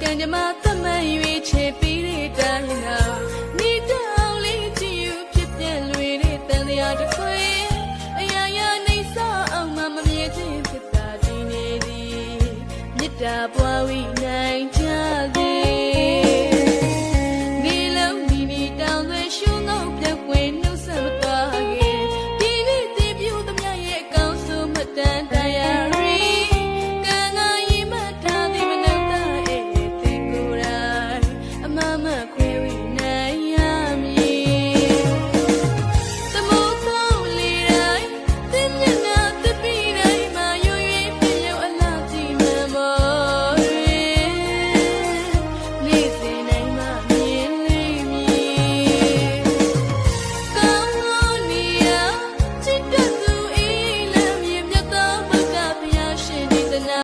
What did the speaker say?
ကြမ္မာသက်မှန်ရွေးချယ်ပြီးတဲ့တိုင်းနာမိတောင်လေးကြည့်ယူဖြစ်ပြလွေတဲ့တန်တရားတစ်ခွေအရာရာနေစားအောင်မမြဲခြင်းဖြစ်တာဒီနေသည်မေတ္တာပွားဝိနိုင်